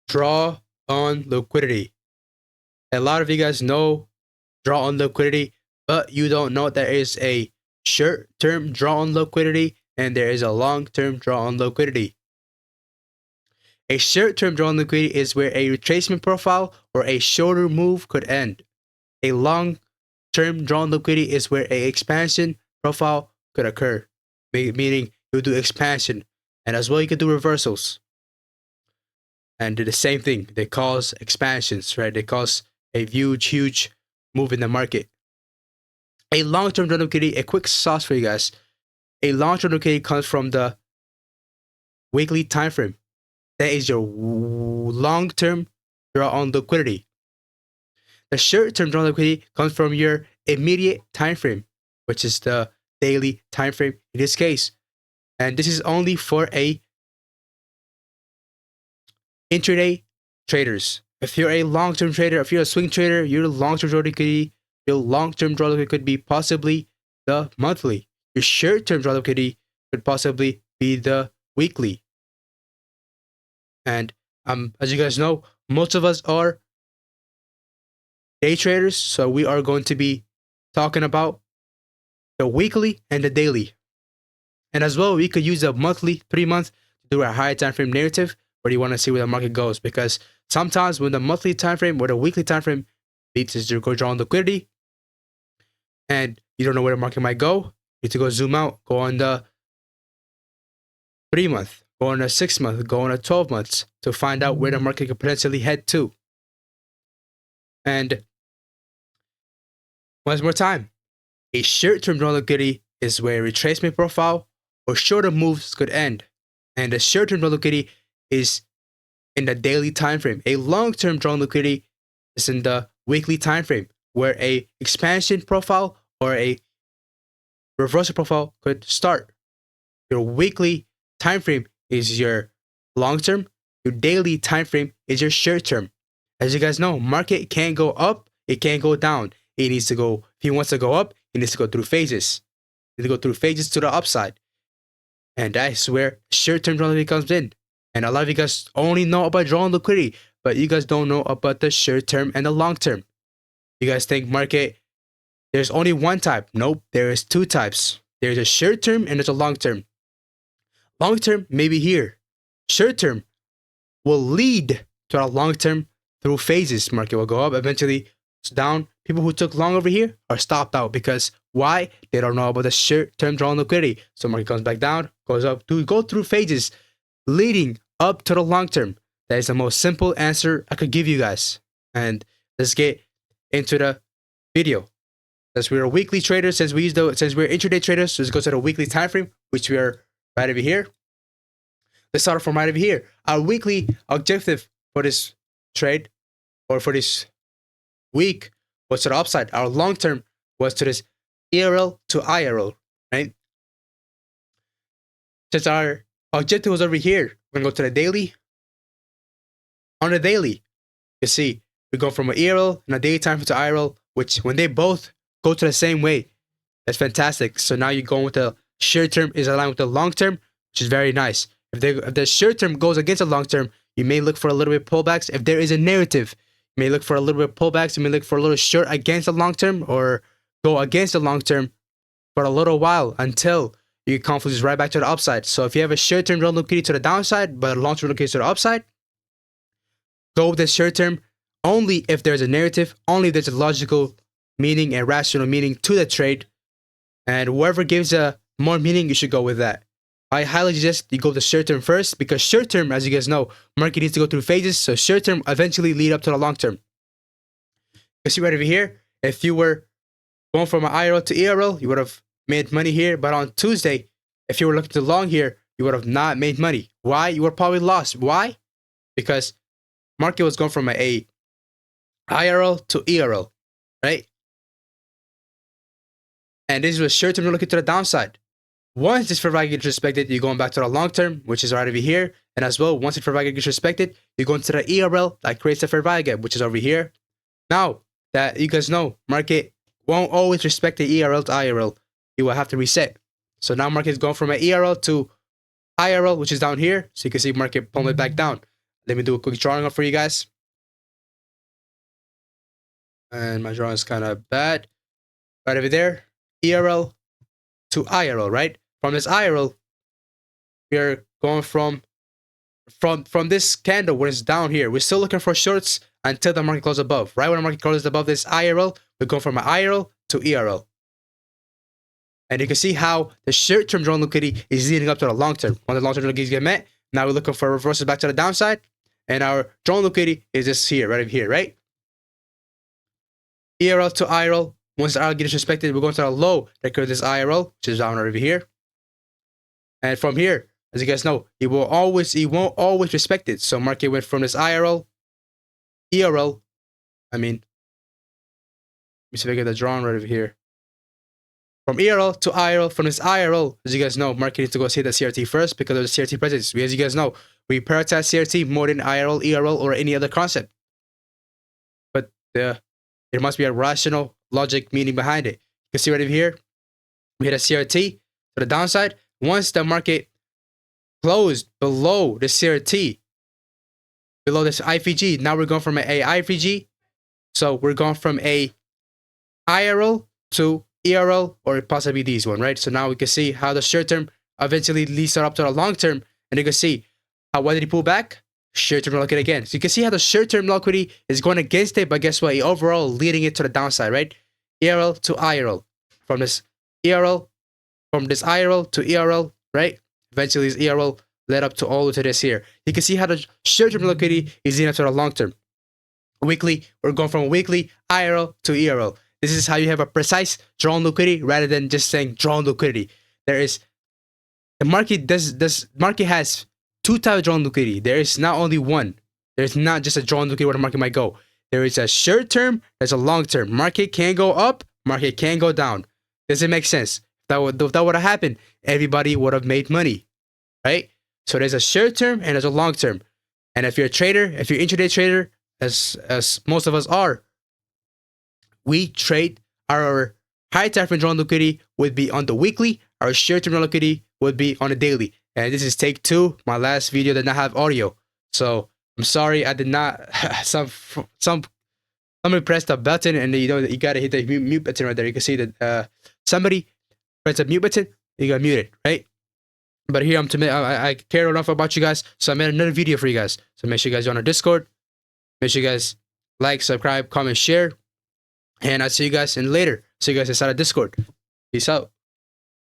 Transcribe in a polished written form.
draw on liquidity. A lot of you guys know draw on liquidity, but you don't know there is a short-term draw on liquidity and there is a long-term draw on liquidity. A short-term draw on liquidity is where a retracement profile or a shorter move could end. A long-term draw on liquidity is where a expansion profile could occur, meaning you do expansion, and as well you could do reversals. And do the same thing. They cause expansions, right? They cause a huge move in the market. A long-term draw on liquidity, a quick sauce for you guys. A long-term liquidity comes from the weekly time frame. That is your long-term draw on liquidity. The short-term draw on liquidity comes from your immediate time frame, which is the daily time frame in this case. And this is only for a intraday traders. If you're a long-term trader, if you're a swing trader, your long-term draw liquidity, your long-term draw liquidity could be possibly the monthly. Your short-term draw liquidity could possibly be the weekly. And as you guys know, most of us are day traders, so we are going to be talking about the weekly and the daily. And as well, we could use a monthly, 3-month to do a higher time frame narrative where you want to see where the market goes. Because sometimes when the monthly time frame or the weekly time frame needs to go draw on liquidity, and you don't know where the market might go, you need to go zoom out, go on the 3-month, go on a 6-month, go on a 12 months to find out where the market could potentially head to. And once more time, a short-term draw liquidity is where a retracement profile or shorter moves could end. And the short-term draw liquidity is in the daily time frame. A long-term draw liquidity is in the weekly time frame, where a expansion profile or a reversal profile could start. Your weekly time frame is your long-term. Your daily time frame is your short-term. As you guys know, market can't go up, it can't go down. It needs to go, if he wants to go up, he needs to go through phases. He needs to go through phases to the upside. And that's where short-term draw liquidity comes in. And a lot of you guys only know about drawing liquidity, but you guys don't know about the short-term and the long-term. You guys think market, there's only one type. Nope, there is 2 types. There's a short-term and there's a long-term. Long-term may be here. Short-term will lead to a long-term through phases. Market will go up, eventually it's down. People who took long over here are stopped out because why? They don't know about the short-term draw on liquidity. So market comes back down, goes up, go through phases leading up to the long-term. That is the most simple answer I could give you guys. And let's get into the video. Since we're weekly traders, since we're intraday traders, let's go to the weekly time frame, which we are right over here. Let's start from right over here. Our weekly objective for this trade or for this week was to the upside. Our long term was to this ERL to IRL, right? Since our objective was over here, we're gonna go to the daily. On the daily, you see, we go from an ERL and a daily time frame to IRL, which when they both go to the same way, that's fantastic. So now you're going with the short term is aligned with the long term, which is very nice. If the short term goes against the long term, you may look for a little bit pullbacks. If there is a narrative, you may look for a little bit pullbacks. You may look for a little short against the long term or go against the long term for a little while until you confluence right back to the upside. So if you have a short term draw liquidity to the downside, but a long term liquidity to the upside, go with the short term only if there's a narrative, only if there's a logical meaning and rational meaning to the trade. And whoever gives a more meaning, you should go with that. I highly suggest you go to short term first because short term, as you guys know, market needs to go through phases. So short term eventually lead up to the long term. You see right over here, if you were going from an IRL to ERL, you would have made money here. But on Tuesday, if you were looking to long here, you would have not made money. Why? You were probably lost. Why? Because market was going from a IRL to ERL, right? And this was short term looking to the downside. Once this fair value gets respected, you're going back to the long term, which is right over here. And as well, once the fair value gets respected, you're going to the ERL that creates the fair value gap, which is over here. Now that you guys know, market won't always respect the ERL to IRL. You will have to reset. So now market is going from an ERL to IRL, which is down here. So you can see market pulling it back down. Let me do a quick drawing up for you guys. And my drawing is kind of bad. Right over there, ERL to IRL, right? From this IRL, we are going from this candle when it's down here. We're still looking for shorts until the market closes above. Right when the market closes above this IRL, we go from an IRL to ERL. And you can see how the short-term drawn liquidity is leading up to the long-term. When the long-term liquidity get met, now we're looking for reversals back to the downside. And our drawn liquidity is just here, right over here, right? ERL to IRL. Once the IRL gets respected, we're going to the low that creates this IRL, which is down right over here. And from here, as you guys know, it won't always respect it. So market went from this ERL. Let me see if I get the drawing right over here. From ERL to IRL, from this IRL, as you guys know, market needs to go see the CRT first because of the CRT presence. As you guys know, we prioritize CRT more than IRL, ERL, or any other concept. But there must be a rational logic meaning behind it. You can see right over here, we hit a CRT to the downside. Once the market closed below the CRT, below this IVG, now we're going from a IVG. So we're going from a IRL to ERL, or possibly these one, right? So now we can see how the short term eventually leads up to the long term, and you can see how why did he pull back? Short term liquidity again. So you can see how the short term liquidity is going against it, but guess what? Overall leading it to the downside, right? ERL to IRL, from this IRL to ERL, right? Eventually this ERL led up to all to this here. You can see how the short term liquidity is leading up to the long term. Weekly, we're going from weekly IRL to ERL. This is how you have a precise drawn liquidity rather than just saying drawn liquidity. The market has two types of drawn liquidity. There is not only one. There's not just a drawn liquidity where the market might go. There is a short term, there's a long term. Market can go up, market can go down. Does it make sense? If that would have happened, everybody would have made money, right? So there's a short term and there's a long term. And if you're a trader, if you're an intraday trader, as most of us are, we trade our high time frame drawn liquidity would be on the weekly, our short term liquidity would be on the daily. And this is take 2. My last video did not have audio, so I'm sorry I did not. Somebody pressed the button, and you gotta hit the mute button right there. You can see that somebody pressed the mute button, you got muted, right? But here I care enough about you guys, so I made another video for you guys. So make sure you guys join our Discord. Make sure you guys like, subscribe, comment, share. And I'll see you guys in later. See you guys inside of Discord. Peace out.